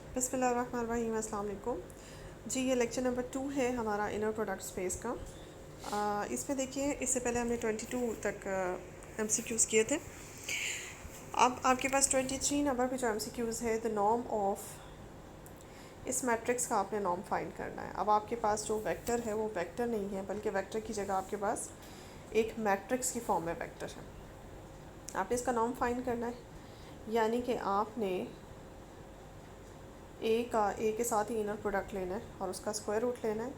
बिस्मिल्लाहिर्रहमानिर्रहीम, अस्सलाम वालेकुम जी। ये लेक्चर नंबर 2 है हमारा इनर प्रोडक्ट स्पेस का। इसमें देखिए, इससे पहले हमने 22 तक MCQs किए थे। अब आपके पास 23 नंबर पे जो MCQs है, द नॉर्म ऑफ इस मैट्रिक्स का आपने नॉर्म फाइंड करना है। अब आपके पास जो वेक्टर है वो वेक्टर नहीं है, बल्कि वेक्टर की जगह आपके पास एक मैट्रिक्स की फॉर्म में वेक्टर है। आपने इसका नॉर्म फाइंड करना है, यानी कि आपने ए के साथ ही इनर प्रोडक्ट लेना है और उसका स्क्वायर रूट लेना है।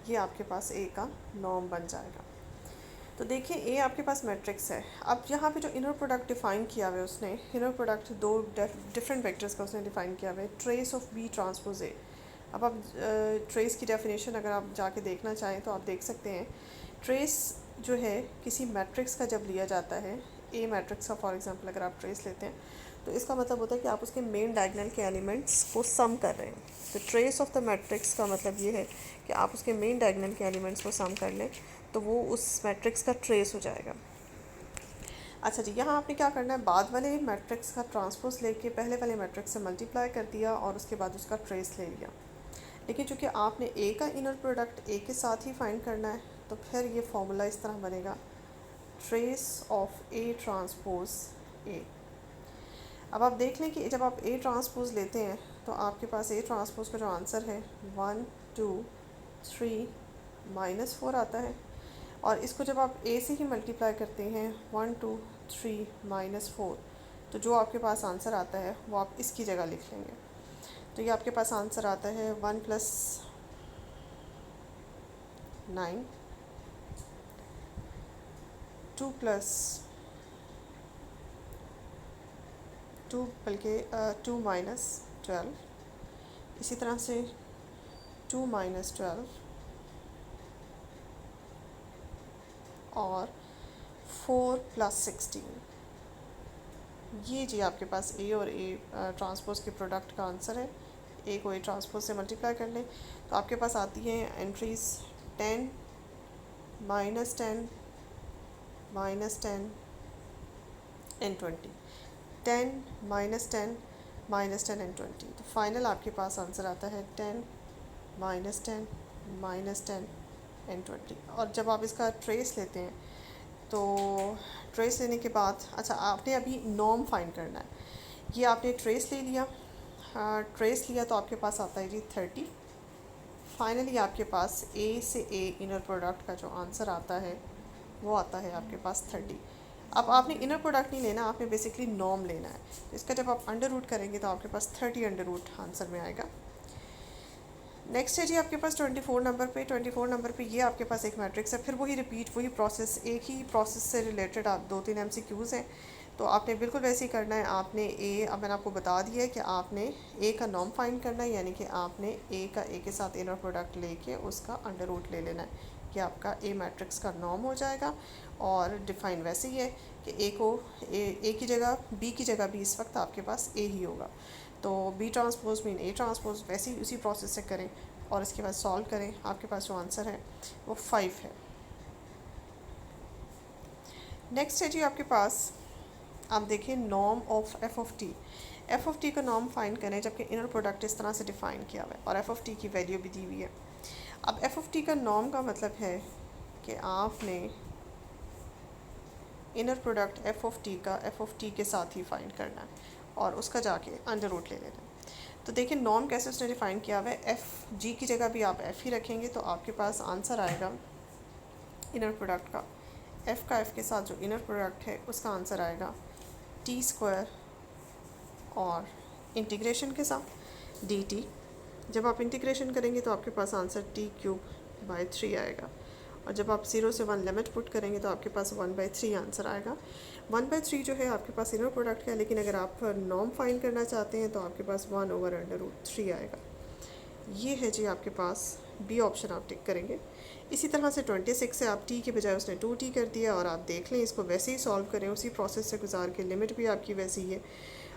ये आपके पास ए का नॉर्म बन जाएगा। तो देखिए, ए आपके पास मैट्रिक्स है। अब यहाँ पे जो इनर प्रोडक्ट डिफ़ाइन किया हुआ है, उसने इनर प्रोडक्ट दो डिफरेंट वेक्टर्स का उसने डिफ़ाइन किया हुआ है, trace of B transpose A. अब आप ट्रेस की डेफिनेशन अगर आप जाके देखना चाहें तो आप देख सकते हैं। ट्रेस जो है किसी मैट्रिक्स का जब लिया जाता है, ए मैट्रिक्स का फॉर एग्जांपल अगर आप ट्रेस लेते हैं, तो इसका मतलब होता है कि आप उसके मेन डायगोनल के एलिमेंट्स को सम कर रहे हैं। तो ट्रेस ऑफ द मैट्रिक्स का मतलब ये है कि आप उसके मेन डायगोनल के एलिमेंट्स को सम कर लें, तो वो उस मैट्रिक्स का ट्रेस हो जाएगा। अच्छा जी, यहाँ आपने क्या करना है, बाद वाले मैट्रिक्स का ट्रांसपोज लेके पहले वाले मैट्रिक्स से मल्टीप्लाई कर दिया और उसके बाद उसका ट्रेस ले लिया। लेकिन चूँकि आपने ए का इनर प्रोडक्ट ए के साथ ही फाइंड करना है, तो फिर ये फॉर्मूला इस तरह बनेगा, trace of A transpose A. अब आप देख लें कि जब आप ए ट्रांसपोज लेते हैं तो आपके पास ए ट्रांसपोज का जो आंसर है 1 2 3 -4 आता है। और इसको जब आप ए से ही मल्टीप्लाई करते हैं 1 2 3 -4, तो जो आपके पास आंसर आता है वो आप इसकी जगह लिख लेंगे। तो ये आपके पास आंसर आता है 1 + 9 2 + 2 बल्कि 2 - 12, इसी तरह से 2 - 12 और 4 + 16। ये जी आपके पास ए और ए ट्रांसपोज के प्रोडक्ट का आंसर है। ए को ए ट्रांसपोज से मल्टीप्लाई कर लें तो आपके पास आती हैं एंट्रीज 10 -10 -10 एंड 20। 10 -10 -10 एंड 20। तो फाइनल आपके पास आंसर आता है 10 -10 -10 एंड 20। और जब आप इसका ट्रेस लेते हैं तो ट्रेस लेने के बाद, अच्छा, आपने अभी नॉर्म फाइंड करना है। ये आपने ट्रेस ले लिया, ट्रेस लिया तो आपके पास आता है जी 30। फाइनली आपके पास ए से ए इनर प्रोडक्ट का जो आंसर आता है वो आता है आपके पास 30। अब आपने इनर प्रोडक्ट नहीं लेना, आपने बेसिकली नॉर्म लेना है। तो इसका जब आप अंडर रूट करेंगे तो आपके पास 30 अंडर रूट आंसर में आएगा। नेक्स्ट है जी आपके पास 24 नंबर पे। 24 नंबर पे ये आपके पास एक मैट्रिक्स है, फिर वही रिपीट, वही प्रोसेस, एक ही प्रोसेस से रिलेटेड आप 2-3 MCQs हैं। तो आपने बिल्कुल वैसे ही करना है। आपने ए, अब मैंने आपको बता दिया है कि आपने ए का नॉर्म फाइंड करना है, यानी कि आपने ए का ए के साथ इनर प्रोडक्ट लेके उसका अंडर रूट ले लेना है। कि आपका ए मैट्रिक्स का नॉर्म हो जाएगा। और डिफ़ाइन वैसे ही है कि ए को ए की जगह बी की जगह भी इस वक्त आपके पास ए ही होगा। तो B transpose mean A transpose, वैसे ही उसी प्रोसेस से करें और इसके बाद सॉल्व करें। आपके पास जो आंसर है वो 5 है। नेक्स्ट है जी आपके पास, आप देखिए, norm of F of T. F of T का नॉर्म फाइंड करें, जबकि इनर प्रोडक्ट इस तरह से डिफ़ाइन किया हुआ है और एफ ऑफ टी की वैल्यू भी दी हुई है। अब एफ ऑफ टी का नॉर्म का मतलब है कि आपने inner product F of T का एफ ऑफ टी के साथ ही फाइंड करना है और उसका जाके अंडर रूट ले लेना है। तो देखिए, नॉर्म कैसे उसने डिफ़ाइन किया हुआ है, एफ़ जी की जगह भी आप एफ़ ही रखेंगे तो आपके पास आंसर आएगा इनर प्रोडक्ट का, एफ़ का एफ़ के साथ जो इनर प्रोडक्ट है उसका आंसर आएगा t² और इंटीग्रेशन के साथ dt। जब आप इंटीग्रेशन करेंगे तो आपके पास आंसर t³/3 आएगा। और जब आप 0 से 1 लिमिट पुट करेंगे तो आपके पास 1/3 आंसर आएगा। 1/3 जो है आपके पास इनर प्रोडक्ट है, लेकिन अगर आप नॉर्म फाइंड करना चाहते हैं तो आपके पास 1/√3 आएगा। ये है जी आपके पास बी ऑप्शन, आप टिक करेंगे। इसी तरह से 26 से आप टी के बजाय उसने 2t कर दिया और आप देख लें, इसको वैसे ही सॉल्व करें, उसी प्रोसेस से गुजार के, लिमिट भी आपकी वैसी ही है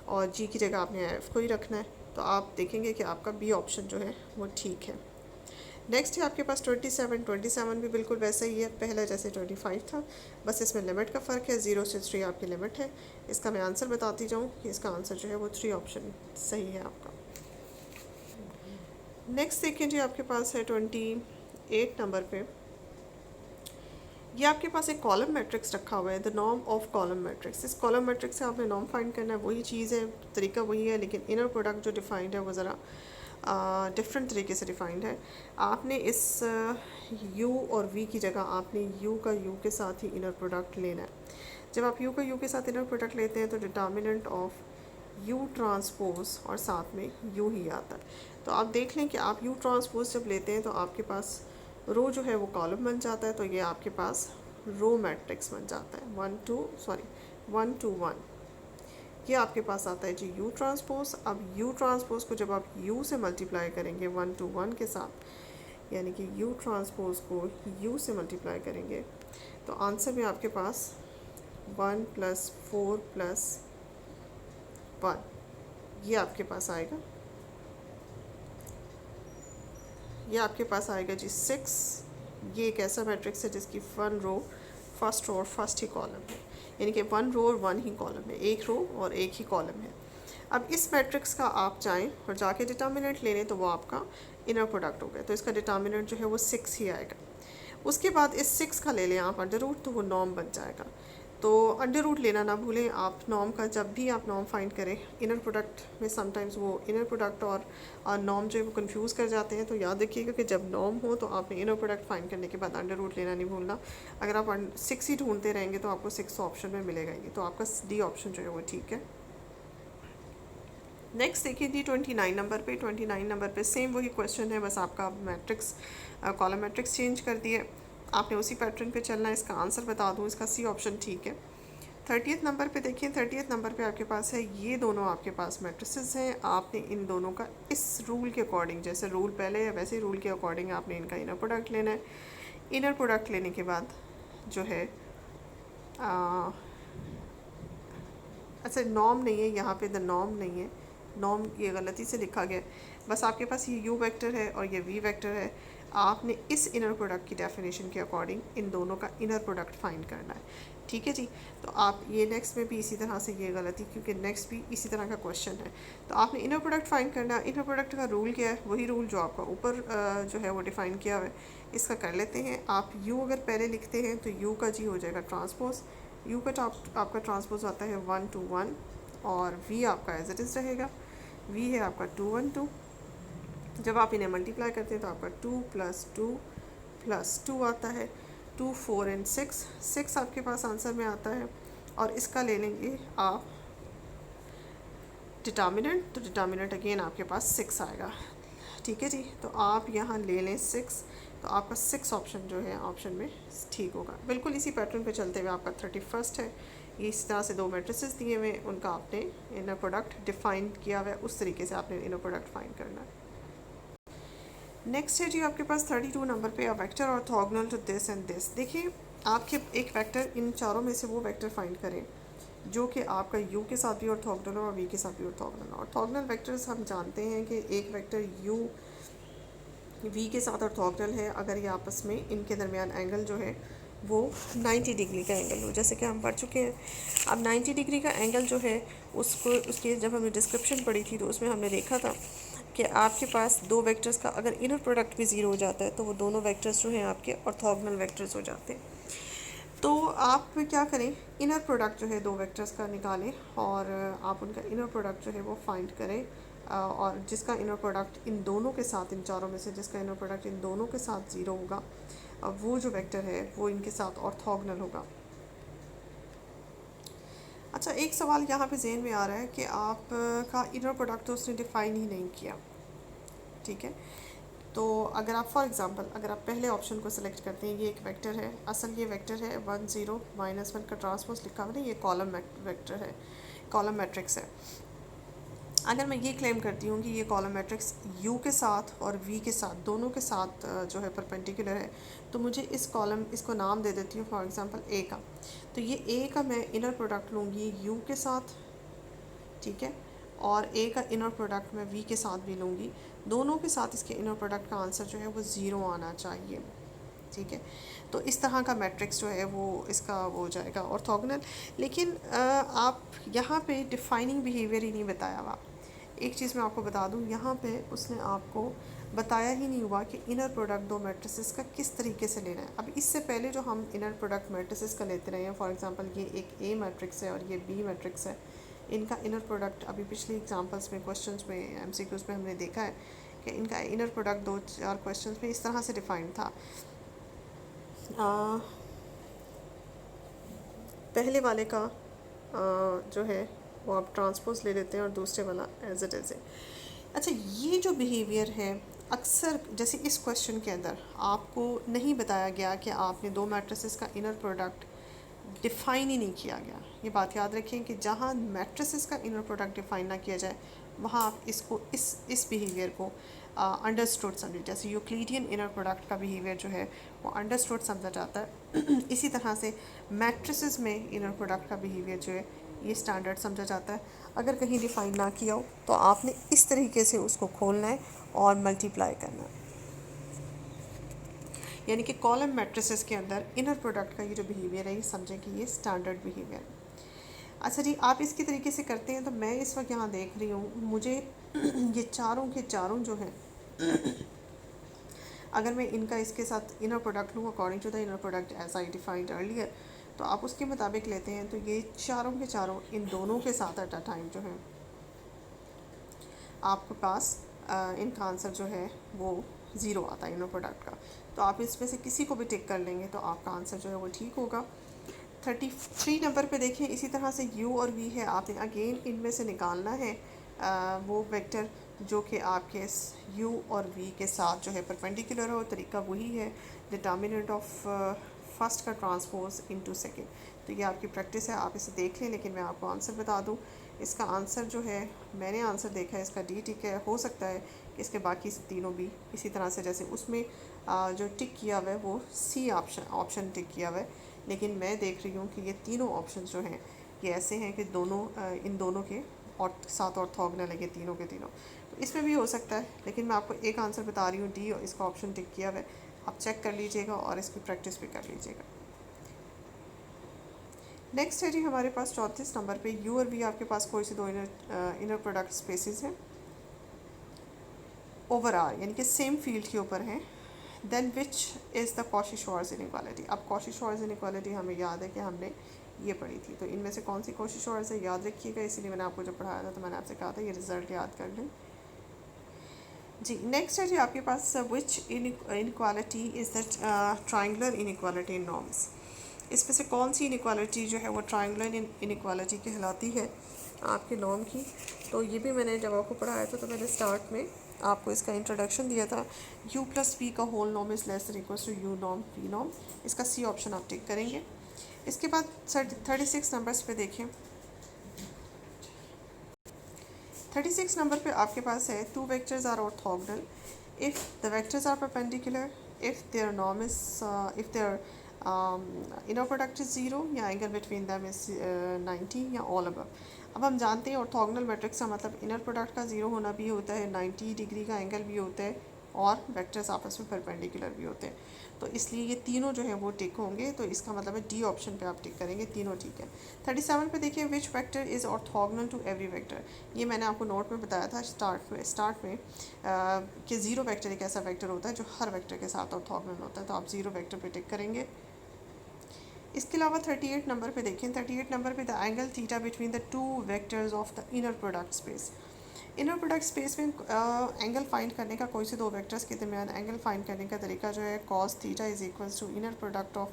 और जी की जगह आपने एफ़ को ही रखना है। तो आप देखेंगे कि आपका बी ऑप्शन जो है वो ठीक है। नेक्स्ट है आपके पास 27 भी बिल्कुल वैसा ही है, पहला जैसे 25 था, बस इसमें लिमिट का फ़र्क है। 0 से 3 आपकी लिमिट है। इसका मैं आंसर बताती जाऊँ कि इसका आंसर जो है वो 3 ऑप्शन सही है आपका। नेक्स्ट देखिए जी, आपके पास है 28 नंबर पे। ये आपके पास एक कॉलम मैट्रिक्स रखा हुआ है, the norm of column matrix. इस कॉलम मैट्रिक्स से आपने नॉर्म फाइंड करना है, वही चीज़ है, तरीका वही है, लेकिन इनर प्रोडक्ट जो डिफाइंड है वो ज़रा डिफरेंट तरीके से डिफाइंड है। आपने इस u और v की जगह आपने u का u के साथ ही इनर प्रोडक्ट लेना है। जब आप u का u के साथ इनर प्रोडक्ट लेते हैं तो डिटर्मिनेंट ऑफ u ट्रांसपोज और साथ में u ही आता है। तो आप देख लें कि आप u ट्रांसपोज जब लेते हैं तो आपके पास रो जो है वो कॉलम बन जाता है, तो ये आपके पास रो मैट्रिक्स बन जाता है, 1 to 1। ये आपके पास आता है जी u ट्रांसपोज। अब u ट्रांसपोज को जब आप u से मल्टीप्लाई करेंगे 1 to 1 के साथ, यानी कि u ट्रांसपोज को u से मल्टीप्लाई करेंगे, तो आंसर में आपके पास 1 + 4 + 1 ये आपके पास आएगा। ये आपके पास आएगा जी 6। ये एक ऐसा मैट्रिक्स है जिसकी 1 रो फर्स्ट रो और फर्स्ट ही कॉलम है, यानी कि 1 रो और 1 ही कॉलम है, एक रो और एक ही कॉलम है। अब इस मैट्रिक्स का आप जाएं और जाके डिटर्मिनेंट ले लें तो वो आपका इनर प्रोडक्ट हो गया, तो इसका डिटर्मिनेंट जो है वो 6 ही आएगा। उसके बाद इस 6 का ले लें आप अंडर रूट, तो वो नॉर्म बन जाएगा। तो अंडर रूट लेना ना भूलें आप नॉर्म का, जब भी आप नॉर्म फाइंड करें इनर प्रोडक्ट में समटाइम्स वो इनर प्रोडक्ट और नॉर्म जो है वो कंफ्यूज कर जाते हैं, तो याद रखिएगा कि जब नॉर्म हो तो आपने इनर प्रोडक्ट फाइंड करने के बाद अंडर रूट लेना नहीं भूलना। अगर आप 6 ही ढूंढते रहेंगे तो आपको 6 ऑप्शन में मिलेगा ही, तो आपका डी ऑप्शन जो है वो ठीक है। नेक्स्ट देखिए जी 29 नंबर पे। 29 नंबर पे सेम वही क्वेश्चन है, बस आपका मैट्रिक्स कॉलम मैट्रिक्स चेंज कर दिए, आपने उसी पैटर्न पे चलना है। इसका आंसर बता दूँ, इसका सी ऑप्शन ठीक है। 30th नंबर पे देखिए, 30th नंबर पे आपके पास है, ये दोनों आपके पास मैट्रिसेस हैं। आपने इन दोनों का इस रूल के अकॉर्डिंग, जैसे रूल पहले है वैसे रूल के अकॉर्डिंग आपने इनका इनर प्रोडक्ट लेना है। इनर प्रोडक्ट लेने के बाद जो है अच्छा नॉर्म नहीं है यहाँ पे, द नॉर्म नहीं है, नॉर्म ये गलती से लिखा गया, बस आपके पास ये u वेक्टर है और ये v वेक्टर है। आपने इस इनर प्रोडक्ट की डेफिनेशन के अकॉर्डिंग इन दोनों का इनर प्रोडक्ट फाइंड करना है, ठीक है जी। तो आप ये नेक्स्ट में भी इसी तरह से, ये गलती क्योंकि नेक्स्ट भी इसी तरह का क्वेश्चन है, तो आपने इनर प्रोडक्ट फाइंड करना है। इनर प्रोडक्ट का रूल क्या है, वही रूल जो आपका ऊपर जो है वो डिफ़ाइन किया हुआ है। इसका कर लेते हैं। आप u अगर पहले लिखते हैं तो u का जी हो जाएगा ट्रांसपोज, u का आपका ट्रांसपोज आता है 1 to 1 और v आपका एज इट इज़ रहेगा, v है आपका 2 1 2। जब आप इन्हें मल्टीप्लाई करते हैं तो आपका 2 + 2 + 2 आता है, 2 4 and 6 आपके पास आंसर में आता है। और इसका ले लेंगे आप डिटर्मिनेंट, तो डिटर्मिनेंट अगेन आपके पास 6 आएगा, ठीक है जी। तो आप यहाँ ले लें 6, तो आपका 6 ऑप्शन जो है ऑप्शन में ठीक होगा। बिल्कुल इसी पैटर्न पे चलते हुए आपका 31st है। ये इस तरह से दो मैट्रिसेस दिए हुए, उनका आपने इनर प्रोडक्ट डिफाइन किया हुआ है, उस तरीके से आपने इनर प्रोडक्ट फाइंड करना है। नेक्स्ट है जी आपके पास 32 नंबर पे, a vector orthogonal to this and this. देखिए आपके एक वेक्टर, इन चारों में से वो वेक्टर फाइंड करें जो कि आपका u के साथ भी ऑर्थोगोनल और v के साथ भी ऑर्थोगोनल। ऑर्थोगोनल वेक्टर्स हम जानते हैं कि एक वेक्टर u v के साथ ऑर्थोगोनल है अगर ये आपस में इनके दरमियान एंगल जो है वो 90 डिग्री का एंगल हो, जैसे कि हम पढ़ चुके हैं। अब 90 डिग्री का एंगल जो है उसके जब हमने डिस्क्रिप्शन पढ़ी थी तो उसमें हमने देखा था कि आपके पास दो वेक्टर्स का अगर इनर प्रोडक्ट भी ज़ीरो हो जाता है तो वो दोनों वेक्टर्स जो हैं आपके ऑर्थोगोनल वेक्टर्स हो जाते हैं। तो आप क्या करें, इनर प्रोडक्ट जो है दो वेक्टर्स का निकालें और आप उनका इनर प्रोडक्ट जो है वो फाइंड करें, और जिसका इनर प्रोडक्ट इन दोनों के साथ, इन चारों में से जिसका इनर प्रोडक्ट इन दोनों के साथ ज़ीरो होगा, वो जो वेक्टर है वो इनके साथ ऑर्थोगोनल होगा। अच्छा एक सवाल यहाँ पे ज़हन में आ रहा है कि आप का इनर प्रोडक्ट तो उसने डिफ़ाइन ही नहीं किया, ठीक है। तो अगर आप फॉर एग्ज़ाम्पल अगर आप पहले ऑप्शन को सिलेक्ट करते हैं, ये एक वेक्टर है, असल ये वेक्टर है 1 0 -1 का ट्रांसपोज लिखा हुआ है, ये कॉलम वेक्टर है, कॉलम मैट्रिक्स है। अगर मैं ये क्लेम करती हूँ कि ये कॉलम मैट्रिक्स u के साथ और v के साथ दोनों के साथ जो है परपेंडिकुलर है, तो मुझे इस कॉलम इसको नाम दे देती हूँ फॉर एग्ज़ाम्पल a का। तो ये a का मैं इनर प्रोडक्ट लूँगी u के साथ, ठीक है, और a का इनर प्रोडक्ट मैं v के साथ भी लूँगी। दोनों के साथ इसके इनर प्रोडक्ट का आंसर जो है वो ज़ीरो आना चाहिए, ठीक है। तो इस तरह का मैट्रिक्स जो है वो इसका वो हो जाएगा ऑर्थोगोनल। लेकिन आप यहाँ पे डिफाइनिंग बिहेवियर ही नहीं बताया हुआ एक चीज़ मैं आपको बता दूं, यहाँ पे उसने आपको बताया ही नहीं हुआ कि इनर प्रोडक्ट दो मैट्रिसेस का किस तरीके से लेना है। अब इससे पहले जो हम इनर प्रोडक्ट मैट्रिसेस का लेते रहे हैं, फॉर एग्जांपल ये एक ए मैट्रिक्स है और ये बी मैट्रिक्स है, इनका इनर प्रोडक्ट अभी पिछले एग्जांपल्स में, क्वेश्चंस में, एमसीक्यूज में हमने देखा है कि इनका इनर प्रोडक्ट 2-4 क्वेश्चंस में इस तरह से डिफाइंड था। पहले वाले का जो है वो आप ट्रांसपोज ले लेते हैं और दूसरे वाला एज इट इज़ है। अच्छा, ये जो बिहेवियर है अक्सर, जैसे इस क्वेश्चन के अंदर आपको नहीं बताया गया कि आपने दो मैट्रिसेस का इनर प्रोडक्ट डिफ़ाइन ही नहीं किया गया। ये बात याद रखें कि जहाँ मैट्रिसेस का इनर प्रोडक्ट डिफ़ाइन ना किया जाए वहाँ आप इसको इस बिहेवियर को अंडरस्टूड समझे। जैसे यूक्लिडियन इनर प्रोडक्ट का बिहेवियर जो है वो अंडरस्टूड समझा जाता है इसी तरह से मैट्रिसेस में इनर प्रोडक्ट का बिहेवियर जो है ये स्टैंडर्ड समझा जाता है। अगर कहीं डिफ़ाइन ना किया हो तो आपने इस तरीके से उसको खोलना है और मल्टीप्लाई करना है। यानी कि कॉलम मैट्रिसेस के अंदर इनर प्रोडक्ट का ये जो बिहेवियर है ये समझें कि ये स्टैंडर्ड बिहेवियर है। अच्छा जी, आप इसके तरीके से करते हैं तो मैं इस वक्त यहाँ देख रही हूँ, मुझे ये चारों के चारों जो हैं अगर मैं इनका इसके साथ इनर प्रोडक्ट लूँ according to the inner product as I defined earlier, तो आप उसके मुताबिक लेते हैं तो ये चारों के चारों इन दोनों के साथ एट अ टाइम जो है आपके पास इनका आंसर जो है वो ज़ीरो आता है इनर प्रोडक्ट का। तो आप इसमें से किसी को भी टिक कर लेंगे तो आपका आंसर जो है वो ठीक होगा। 33 नंबर पे देखें, इसी तरह से u और v है, आपने अगेन इनमें से निकालना है वो वेक्टर जो कि आपके u और v के साथ जो है परपेंडिकुलर हो। तरीका वही है, डिटर्मिनेंट ऑफ फर्स्ट का ट्रांसपोज इनटू सेकंड। तो ये आपकी प्रैक्टिस है, आप इसे देख लें। लेकिन मैं आपको आंसर बता दूं, इसका आंसर जो है, मैंने आंसर देखा है इसका डी टिक है। हो सकता है कि इसके बाकी तीनों भी इसी तरह से, जैसे उसमें जो टिक किया हुआ है वो सी ऑप्शन टिक किया हुआ है, लेकिन मैं देख रही हूँ कि ये तीनों ऑप्शन जो हैं ये ऐसे हैं कि दोनों इन दोनों के और साथ ऑर्थोगोनल है, ये तीनों के तीनों। तो इसमें भी हो सकता है, लेकिन मैं आपको एक आंसर बता रही हूँ डी, और इसका ऑप्शन टिक किया हुआ है। आप चेक कर लीजिएगा और इसकी प्रैक्टिस भी कर लीजिएगा। नेक्स्ट है जी हमारे पास 34 नंबर पे, यू और वी आपके पास कोई से दो इनर प्रोडक्ट स्पेसिस हैं ओवर आर, यानी कि सेम फील्ड के ऊपर हैं। Then which is the Cauchy Schwarz inequality. अब कॉशी-श्वार्ट्ज़ इनइक्वालिटी हमें याद है कि हमने ये पढ़ी थी, तो इनमें से कौन सी कॉशी-श्वार्ट्ज़ है याद रखिएगा। इसीलिए मैंने आपको जब पढ़ाया था तो मैंने आपसे कहा था ये रिजल्ट याद कर लें जी। नेक्स्ट है जी आपके पास which inequality is the triangular inequality in norms. इसमें से कौन सी इनइक्वालिटी जो है वो ट्राइंगुलर इनइक्वालिटी कहलाती है आपके नॉर्म की। तो ये भी मैंने जब आपको पढ़ाया था तो मैंने स्टार्ट में आपको इसका इंट्रोडक्शन दिया था। u प्लस वी का whole norm is less than equals to u norm v norm. इसका सी ऑप्शन आप टिक करेंगे। इसके बाद 36 नंबर्स पे देखें। 36 नंबर पे आपके पास है two vectors are orthogonal if the vectors are perpendicular, if their norm is if their inner product is zero या एंगल बिटवीन दैम इज़ 90 या ऑल अबव। अब हम जानते हैं ऑर्थोगोनल मैट्रिक्स का मतलब इनर प्रोडक्ट का ज़ीरो होना भी होता है, 90 डिग्री का एंगल भी होता है, और वेक्टर्स आपस में परपेंडिकुलर भी होते हैं। तो इसलिए ये तीनों जो है वो टिक होंगे, तो इसका मतलब है डी ऑप्शन पे आप टिक करेंगे, तीनों ठीक है। 37 पे देखिए, which vector is orthogonal to every vector. ये मैंने आपको नोट में बताया था स्टार्ट में कि ज़ीरो वेक्टर एक ऐसा वेक्टर होता है जो हर वेक्टर के साथ ऑर्थोगोनल होता है, तो आप ज़ीरो वेक्टर पे टिक करेंगे। इसके अलावा 38 नंबर पे देखें। 38 नंबर पे the angle theta between the two vectors of the inner product space. Inner product space में एंगल फाइंड करने का, कोई से दो वेक्टर्स के दरमियान एंगल फाइंड करने का तरीका जो है cos theta is equals to inner product of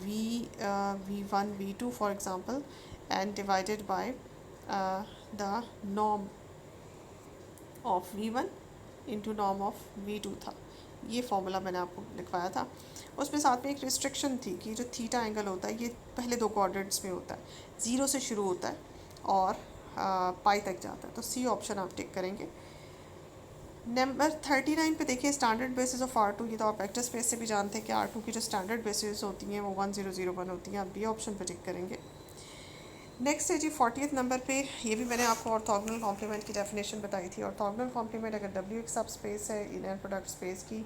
v1 v2 for example and divided by the norm of v1 into norm of v2 था। ये फॉर्मूला मैंने आपको लिखवाया था। उसमें साथ में एक रिस्ट्रिक्शन थी कि जो थीटा एंगल होता है ये पहले दो कोऑर्डिनेट्स में होता है, ज़ीरो से शुरू होता है और पाई तक जाता है, तो सी ऑप्शन आप टिक करेंगे। नंबर 39 पे देखिए, स्टैंडर्ड बेसिस ऑफ R2। ये तो आप वेक्टर स्पेस से भी जानते हैं कि R2 की जो स्टैंडर्ड बेसिस होती हैं वो 1001 होती हैं, आप बी ऑप्शन पे टिक करेंगे। नेक्स्ट है जी 40th नंबर पे, ये भी मैंने आपको ऑर्थोगोनल कॉम्प्लीमेंट की डेफिनेशन बताई थी। ऑर्थोगोनल कॉम्प्लीमेंट अगर W एक सब स्पेस है इनर प्रोडक्ट स्पेस की,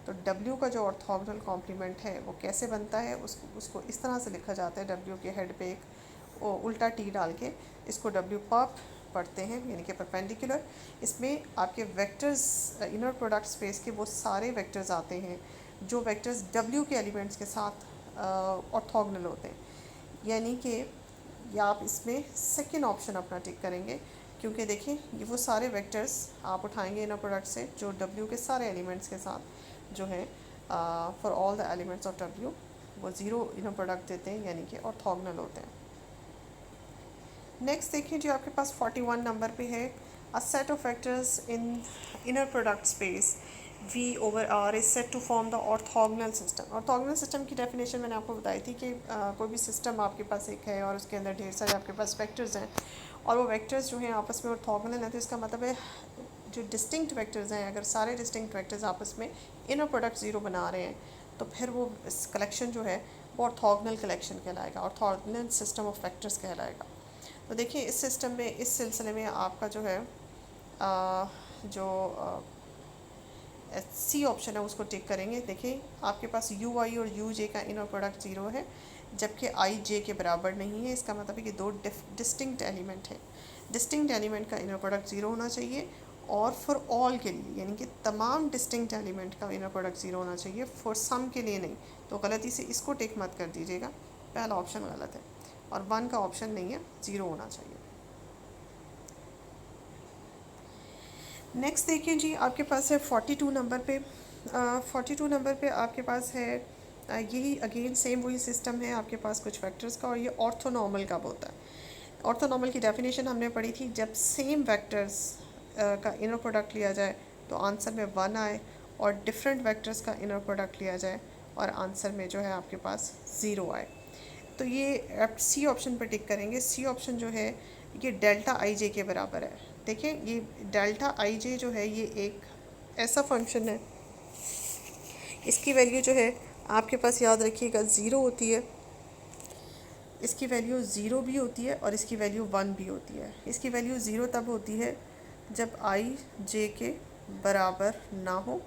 तो W का जो ऑर्थोगोनल कॉम्प्लीमेंट है वो कैसे बनता है, उसको इस तरह से लिखा जाता है। W के हेड पे एक उल्टा T डाल के इसको W पॉप पढ़ते हैं, यानी कि परपेंडिकुलर। इसमें आपके वेक्टर्स इनर प्रोडक्ट स्पेस के वो सारे वेक्टर्स आते हैं जो वेक्टर्स W के एलिमेंट्स के साथ ऑर्थोगोनल होते हैं, यानी कि या आप इसमें सेकेंड ऑप्शन अपना टिक करेंगे, क्योंकि देखिए ये वो सारे वेक्टर्स आप उठाएंगे इनर प्रोडक्ट से जो W के सारे एलिमेंट्स के साथ जो है for all the elements of W वो ज़ीरो इनर प्रोडक्ट देते हैं, यानी कि ऑर्थोगोनल होते हैं। नेक्स्ट देखिए जो आपके पास 41 नंबर पे है, a set of vectors in inner product space V over R is said to form the orthogonal system। Orthogonal system की डेफिनेशन मैंने आपको बताई थी कि कोई भी सिस्टम आपके पास एक है और उसके अंदर ढेर सारे आपके पास वेक्टर्स हैं और वो वेक्टर्स जो हैं आपस में ऑर्थोगोनल हैं, तो इसका मतलब है जो डिस्टिंक्ट वेक्टर्स हैं, अगर सारे डिस्टिंक्ट वेक्टर्स आपस में इनर प्रोडक्ट ज़ीरो बना रहे हैं तो फिर वो कलेक्शन जो है वो ऑर्थोगोनल कलेक्शन कहलाएगा, ऑर्थोगोनल सिस्टम ऑफ वेक्टर्स कहलाएगा। तो देखिए इस सिस्टम में, इस सिलसिले में आपका जो है जो सी ऑप्शन है उसको टिक करेंगे। देखिए आपके पास यू आई और यू जे का इनर प्रोडक्ट ज़ीरो है जबकि आई जे के बराबर नहीं है। इसका मतलब है कि दो डिस्टिंक्ट एलिमेंट हैं, डिस्टिंक्ट एलिमेंट का इनर प्रोडक्ट ज़ीरो होना चाहिए और फॉर ऑल के लिए, यानी कि तमाम डिस्टिंक्ट एलिमेंट का इनर प्रोडक्ट ज़ीरो होना चाहिए, फॉर सम के लिए नहीं। तो गलती से इसको टिक मत कर दीजिएगा, पहला ऑप्शन गलत है और 1 का ऑप्शन नहीं है, ज़ीरो होना चाहिए। नेक्स्ट देखिए जी आपके पास है 42 नंबर पे। 42 नंबर पे आपके पास है यही अगेन सेम वही सिस्टम है आपके पास कुछ वेक्टर्स का, और ये ऑर्थोनॉर्मल कब होता है। ऑर्थोनॉर्मल की डेफिनेशन हमने पढ़ी थी, जब सेम वेक्टर्स का इनर प्रोडक्ट लिया जाए तो आंसर में 1 आए और डिफरेंट वेक्टर्स का इनर प्रोडक्ट लिया जाए और आंसर में जो है आपके पास 0 आए। तो ये आप सी ऑप्शन पर टिक करेंगे। सी ऑप्शन जो है ये डेल्टा आई जे के बराबर है। देखिए ये डेल्टा आई जे जो है ये एक ऐसा फंक्शन है, इसकी वैल्यू जो है आपके पास याद रखिएगा 0 होती है, इसकी वैल्यू 0 भी होती है और इसकी वैल्यू 1 भी होती है। इसकी वैल्यू 0 तब होती है जब आई जे के बराबर ना हो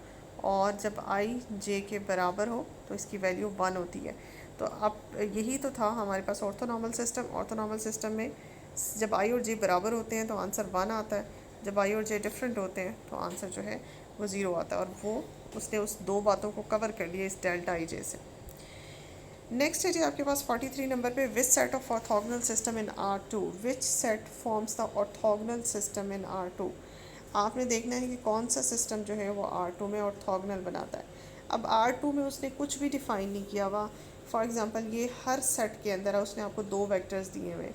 और जब आई जे के बराबर हो तो इसकी वैल्यू 1 होती है। तो अब यही तो था हमारे पास ऑर्थोनॉर्मल सिस्टम। ऑर्थोनॉर्मल सिस्टम में जब आई और जे बराबर होते हैं तो आंसर 1 आता है, जब आई और जे डिफरेंट होते हैं तो आंसर जो है वो 0 आता है, और वो उसने उस दो बातों को कवर कर लिया इस डेल्टा आई जे से। नेक्स्ट है जी आपके पास 43 नंबर पे, which set of orthogonal system in R2, which set forms the orthogonal system in R2। आपने देखना है कि कौन सा सिस्टम जो है वो R2 में ऑर्थोगोनल बनाता है। अब R2 में उसने कुछ भी डिफ़ाइन नहीं किया हुआ। फॉर एग्ज़ाम्पल ये हर सेट के अंदर उसने आपको दो वेक्टर्स दिए हुए।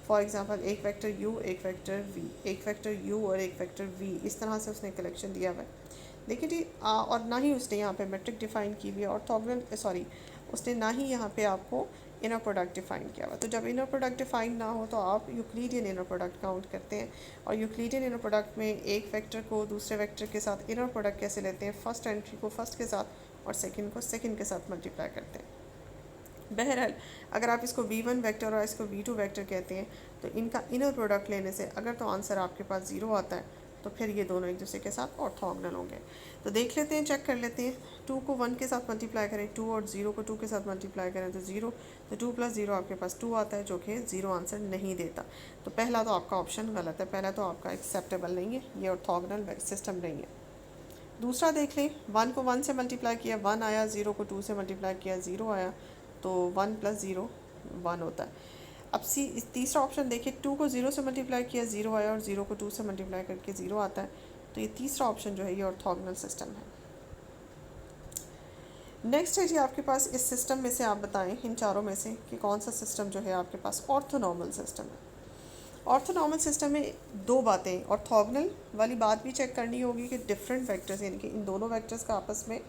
फॉर एग्ज़ाम्पल एक वेक्टर u, एक वेक्टर v, एक वेक्टर u और एक वेक्टर v, इस तरह से उसने कलेक्शन दिया हुआ है। देखिए जी और ना ही उसने यहाँ पे मेट्रिक डिफ़ाइन की हुई है, ऑर्थोगोनल सॉरी उसने ना ही यहाँ पे आपको इनर प्रोडक्ट डिफ़ाइन किया हुआ। तो जब इनर प्रोडक्ट डिफ़ाइन ना हो तो आप यूक्लिडियन इनर प्रोडक्ट काउंट करते हैं, और यूक्लिडियन इनर प्रोडक्ट में एक वेक्टर को दूसरे वेक्टर के साथ इनर प्रोडक्ट कैसे लेते हैं, फर्स्ट एंट्री को फर्स्ट के साथ और सेकंड को सेकंड के साथ मल्टीप्लाई करते हैं। बहरहाल अगर आप इसको v1 वेक्टर और इसको v2 वेक्टर कहते हैं तो इनका इनर प्रोडक्ट लेने से अगर तो आंसर आपके पास 0 आता है तो फिर ये दोनों एक दूसरे के साथ ऑर्थोगोनल होंगे। तो देख लेते हैं, चेक कर लेते हैं। 2 को 1 के साथ मल्टीप्लाई करें 2 और 0 को 2 के साथ मल्टीप्लाई करें तो 0, तो 2 + 0 आपके पास 2 आता है जो कि 0 आंसर नहीं देता। तो पहला तो आपका ऑप्शन गलत है, पहला तो आपका एक्सेप्टेबल नहीं है, ये ऑर्थोगोनल सिस्टम नहीं है। दूसरा देख लें, 1 को 1 से मल्टीप्लाई किया 1 आया, 0 को 2 से मल्टीप्लाई किया 0 आया, तो 1 + 0 1 होता है। अब तीसरा ऑप्शन देखिए, 2 को 0 से मल्टीप्लाई किया 0 आया और 0 को 2 से मल्टीप्लाई करके 0 आता है, तो ये तीसरा ऑप्शन जो है ये ऑर्थोगोनल सिस्टम है। नेक्स्ट है जी आपके पास इस सिस्टम में से आप बताएं इन चारों में से कि कौन सा सिस्टम जो है आपके पास ऑर्थोनॉर्मल सिस्टम है। ऑर्थोनॉर्मल सिस्टम में दो बातें, ऑर्थोगोनल वाली बात भी चेक करनी होगी कि डिफरेंट वेक्टर्स यानी कि इन दोनों वेक्टर्स का आपस में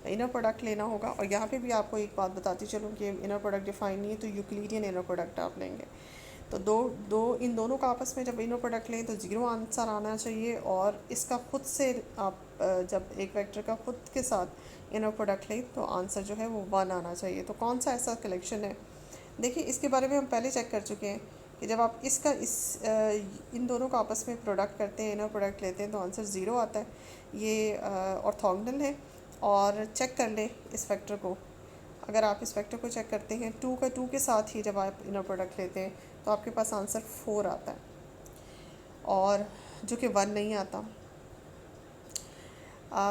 इनर प्रोडक्ट लेना होगा, और यहाँ पे भी आपको एक बात बताती चलूँ कि इनर प्रोडक्ट डिफाइन नहीं है तो यूक्लिडियन इनर प्रोडक्ट आप लेंगे। तो इन दोनों का आपस में जब इनर प्रोडक्ट लें तो 0 आंसर आना चाहिए, और इसका खुद से आप जब एक वेक्टर का खुद के साथ इनर प्रोडक्ट लें तो आंसर जो है वो 1 आना चाहिए। तो कौन सा ऐसा कलेक्शन है, देखिए इसके बारे में हम पहले चेक कर चुके हैं कि जब आप इन दोनों का आपस में प्रोडक्ट करते हैं, इनर प्रोडक्ट लेते हैं तो आंसर 0 आता है। ये ऑर्थोगोनल है। और चेक कर लें इस वेक्टर को, अगर आप इस वेक्टर को चेक करते हैं 2 के साथ ही जब आप इनर प्रोडक्ट लेते हैं तो आपके पास आंसर 4 आता है। और जो कि 1 नहीं आता,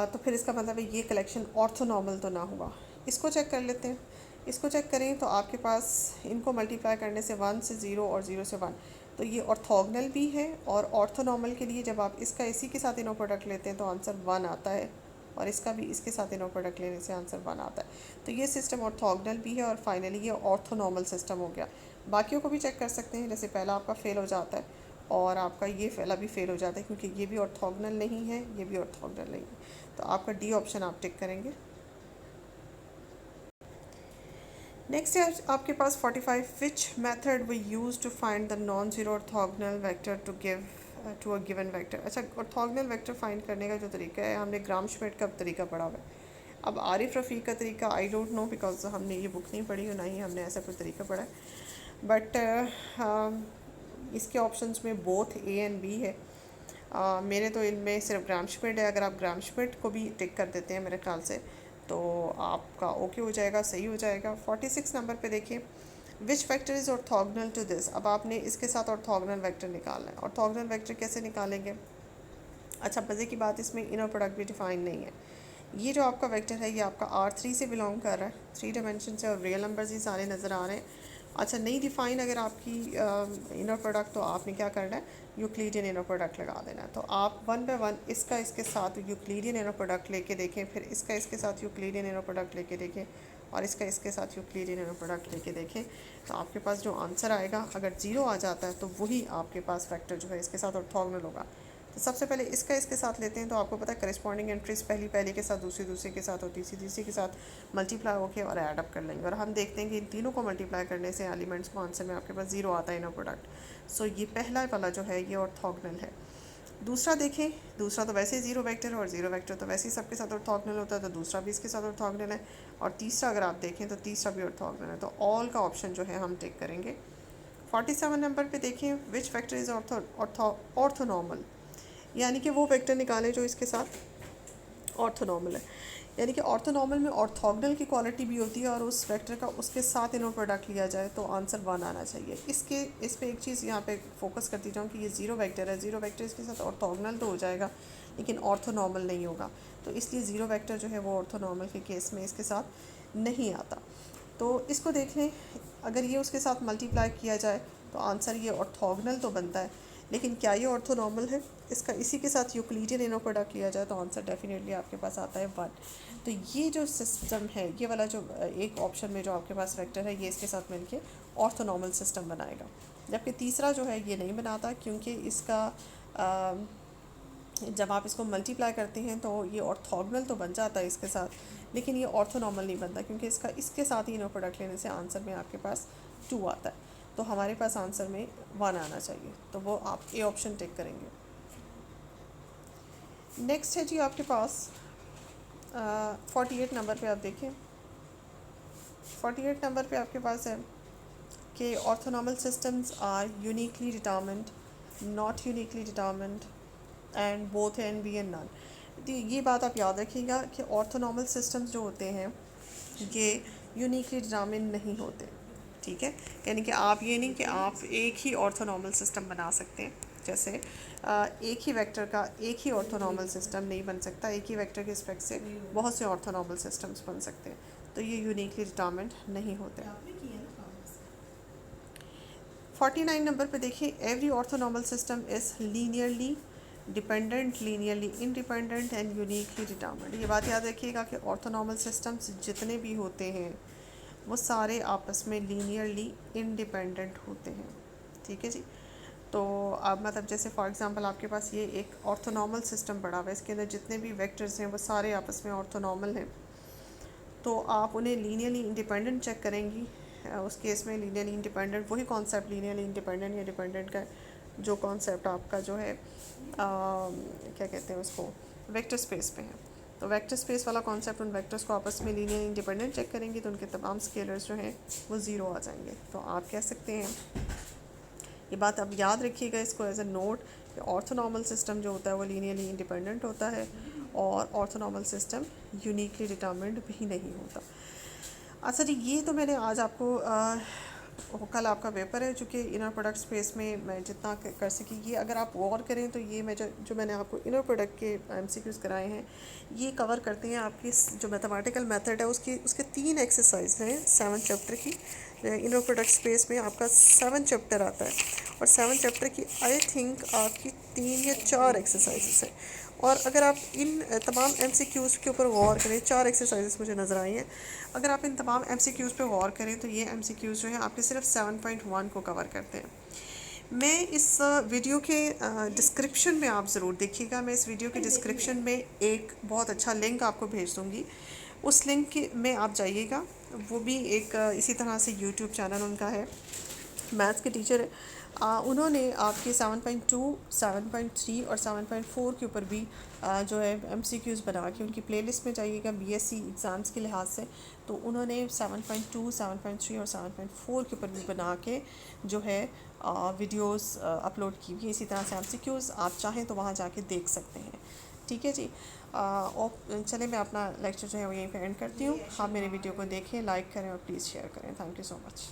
तो फिर इसका मतलब है ये कलेक्शन ऑर्थोनॉर्मल तो ना हुआ। इसको चेक कर लेते हैं। इसको चेक करें तो आपके पास इनको मल्टीप्लाई करने से 1 से 0 और 0 से 1, तो ये ऑर्थोगोनल भी है। और ऑर्थोनॉर्मल के लिए जब आप इसका इसी के साथ इनो प्रोडक्ट लेते हैं तो आंसर 1 आता है, और इसका भी इसके साथ इनो प्रोडक्ट लेने से आंसर 1 आता है। तो ये सिस्टम ऑर्थोगोनल भी है और फाइनली ये ऑर्थोनॉर्मल सिस्टम हो गया। बाकियों को भी चेक कर सकते हैं, जैसे पहला आपका फेल हो जाता है और आपका ये पहला भी फेल हो जाता है, क्योंकि ये भी ऑर्थोगोनल नहीं है, ये भी ऑर्थोगोनल नहीं है। तो आपका डी ऑप्शन आप टिक करेंगे। नेक्स्ट है आपके पास 45, which method we use to find the non zero orthogonal vector to give to a given vector. अच्छा, ऑर्थोगोनल वेक्टर फाइंड करने का जो तरीका है, हमने ग्राम श्मिट का तरीका पढ़ा हुआ है। अब आरिफ रफ़ीक का तरीका आई डोंट नो, बिकॉज हमने ये बुक नहीं पढ़ी और ना ही हमने ऐसा कोई तरीका पढ़ा है। बट इसके ऑप्शंस में बोथ ए एंड बी है। मेरे तो इनमें सिर्फ ग्राम श्मिट है। अगर आप ग्राम श्मिट को भी टिक कर देते हैं मेरे ख्याल से, तो आपका ओके हो जाएगा, सही हो जाएगा। 46 नंबर पे देखिए, which vector is orthogonal to this. अब आपने इसके साथ ऑर्थोगोनल वेक्टर निकालना है। ऑर्थोगोनल वेक्टर कैसे निकालेंगे? अच्छा, मज़े की बात, इसमें इनर प्रोडक्ट भी डिफाइन नहीं है। ये जो आपका वेक्टर है ये आपका R3 से बिलोंग कर रहा है, 3 डायमेंशन से, और रियल नंबर्स ही सारे नज़र आ रहे हैं। अच्छा, नहीं डिफाइन अगर आपकी इनर प्रोडक्ट, तो आपने क्या करना है, यूक्लिडियन इनर प्रोडक्ट लगा देना है। तो आप 1 बाय 1 इसका इसके साथ यूक्लिडियन इनर प्रोडक्ट लेके देखें, फिर इसका इसके साथ यूक्लिडियन इनर प्रोडक्ट लेके देखें, और इसका इसके साथ यूक्लिडियन इनर प्रोडक्ट लेके देखें। तो आपके पास जो आंसर आएगा, अगर 0 आ जाता है तो वही आपके पास वेक्टर जो है इसके साथ ऑर्थोगोनल होगा। तो सबसे पहले इसका इसके साथ लेते हैं, तो आपको पता है करस्पॉन्डिंग एंट्रीज पहली के साथ, दूसरी के साथ और तीसरी के साथ मल्टीप्लाई होके और ऐड अप कर लेंगे। और हम देखते हैं कि इन तीनों को मल्टीप्लाई करने से एलिमेंट्स को आंसर में आपके पास 0 आता है इनर प्रोडक्ट। सो ये पहला वाला जो है ये ऑर्थोगोनल है। दूसरा देखें, दूसरा तो वैसे ही 0 वेक्टर है, और 0 वेक्टर तो वैसे ही सबके साथ ऑर्थोगोनल होता है, तो दूसरा भी इसके साथ ऑर्थोगोनल है। और तीसरा अगर आप देखें तो तीसरा भी ऑर्थोगोनल है। तो ऑल का ऑप्शन जो है हम टिक करेंगे। 47 नंबर पे देखें, विच वेक्टर इज़ ऑर्थोनॉर्मल, यानी कि वो वेक्टर निकालें जो इसके साथ ऑर्थोनॉर्मल है। यानी कि ऑर्थोनॉर्मल में ऑर्थोगोनल की क्वालिटी भी होती है, और उस वेक्टर का उसके साथ इनो प्रोडक्ट लिया जाए तो आंसर 1 आना चाहिए। इस पे एक चीज़ यहाँ पे फोकस करती जाऊँ कि ये 0 वेक्टर है, 0 वेक्टर इसके साथ ऑर्थोगोनल तो हो जाएगा लेकिन ऑर्थोनॉर्मल नहीं होगा, तो इसलिए 0 वेक्टर जो है वो ऑर्थोनॉर्मल के केस में इसके साथ नहीं आता। तो इसको देख लें, अगर ये उसके साथ मल्टीप्लाई किया जाए तो आंसर ये ऑर्थोगोनल तो बनता है, लेकिन क्या ये ऑर्थोनॉर्मल है? इसका इसी के साथ यूक्लिडियन इनो प्रोडक्ट लिया जाए तो आंसर डेफिनेटली आपके पास आता है 1। तो ये जो सिस्टम है, ये वाला जो एक ऑप्शन में जो आपके पास वेक्टर है, ये इसके साथ मिलके ऑर्थोनॉर्मल सिस्टम बनाएगा। जबकि तीसरा जो है ये नहीं बनाता, क्योंकि इसका जब आप इसको मल्टीप्लाई करते हैं तो ये ऑर्थोगोनल तो बन जाता है इसके साथ, लेकिन ये ऑर्थोनॉर्मल नहीं बनता, क्योंकि इसका इसके साथ ही इनो प्रोडक्ट लेने से आंसर में आपके पास 2 आता है। तो हमारे पास आंसर में 1 आना चाहिए, तो वो आप ए ऑप्शन टिक करेंगे। नेक्स्ट है जी आपके पास 48 नंबर पे, आप देखें 48 नंबर पे आपके पास है कि orthonormal systems are uniquely determined, not uniquely determined, and both and B and none. तो ये बात आप याद रखिएगा कि ऑर्थोनॉर्मल सिस्टम्स जो होते हैं ये यूनिकली डिटर्मिन्ड नहीं होते, ठीक है। यानी कि आप ये नहीं कि आप एक ही ऑर्थोनॉर्मल सिस्टम बना सकते हैं, जैसे एक ही वेक्टर का एक ही ऑर्थोनॉर्मल सिस्टम नहीं बन सकता, एक ही वेक्टर के रिस्पेक्ट से बहुत से ऑर्थोनॉर्मल सिस्टम्स बन सकते हैं, तो ये यूनिकली डिटर्मिन्ड नहीं होते। 49 नंबर पे देखिए, every orthonormal system is linearly dependent, linearly independent and uniquely determined. ये बात याद रखिएगा कि ऑर्थोनॉर्मल सिस्टम्स जितने भी होते हैं वो सारे आपस में लीनियरली इंडिपेंडेंट होते हैं, ठीक है जी। तो अब मतलब जैसे फॉर एग्जांपल आपके पास ये एक ऑर्थोनॉर्मल सिस्टम पड़ा हुआ है, इसके अंदर जितने भी वेक्टर्स हैं वो सारे आपस में ऑर्थोनॉर्मल हैं, तो आप उन्हें लीनियरली इंडिपेंडेंट चेक करेंगी। उस केस में लीनियरली इंडिपेंडेंट, वही कॉन्सेप्ट लीनियरली इंडिपेंडेंट या डिपेंडेंट का जो कॉन्सेप्ट आपका जो है क्या कहते हैं उसको, वेक्टर स्पेस पे है। तो वेक्टर स्पेस वाला कॉन्सेप्ट, उन वेक्टर्स को आपस में लीनियर इंडिपेंडेंट चेक करेंगे तो उनके तमाम स्केलर्स जो हैं वो 0 आ जाएंगे। तो आप कह सकते हैं, ये बात अब याद रखिएगा इसको एज ए नोट, कि ऑर्थोनॉर्मल सिस्टम जो होता है वो लीनियरली इंडिपेंडेंट होता है, और ऑर्थोनॉर्मल सिस्टम यूनिकली डिटर्मिन्ड भी नहीं होता। अच्छा जी, ये तो मैंने आज आपको वो कल आपका पेपर है, जो कि इनर प्रोडक्ट स्पेस में मैं जितना कर सकी, ये अगर आप गौर करें तो ये मैं जो मैंने आपको इनर प्रोडक्ट के एमसीक्यूज़ कराए हैं, ये कवर करते हैं आपकी जो मैथमेटिकल मेथड है उसके 3 एक्सरसाइज हैं 7 चैप्टर की। इनर प्रोडक्ट स्पेस में आपका 7 चैप्टर आता है, और 7 चैप्टर की आई थिंक आपकी 3 या 4 एक्सरसाइजेस है। और अगर आप इन तमाम एमसीक्यूज़ के ऊपर गौर करें, 4 एक्सरसाइजेस मुझे नज़र आई हैं, अगर आप इन तमाम एमसीक्यूज़ पे गौर करें तो ये एमसीक्यूज़ जो हैं आपके सिर्फ 7.1 को कवर करते हैं। मैं इस वीडियो के डिस्क्रिप्शन में आप ज़रूर देखिएगा, मैं इस वीडियो के डिस्क्रिप्शन में एक बहुत अच्छा लिंक आपको भेज दूँगी, उस लिंक में आप जाइएगा। वो भी एक इसी तरह से यूट्यूब चैनल उनका है, मैथ्स के टीचर है। उन्होंने आपके 7.2, 7.3 और 7.4 के ऊपर भी जो है एमसीक्यूज़ बना के, उनकी प्लेलिस्ट में जाइएगा बीएससी एग्ज़ाम्स के लिहाज से, तो उन्होंने 7.2, 7.3 और 7.4 के ऊपर भी बना के जो है वीडियोस अपलोड की हुई है। इसी तरह से एमसीक्यूज़ आप चाहें तो वहाँ जाके देख सकते हैं। ठीक है जी। और चले मैं अपना लेक्चर जो है वो यहीं पे एंड करती हूँ। आप मेरे वीडियो को देखें, लाइक करें और प्लीज़ शेयर करें। Thank you so much.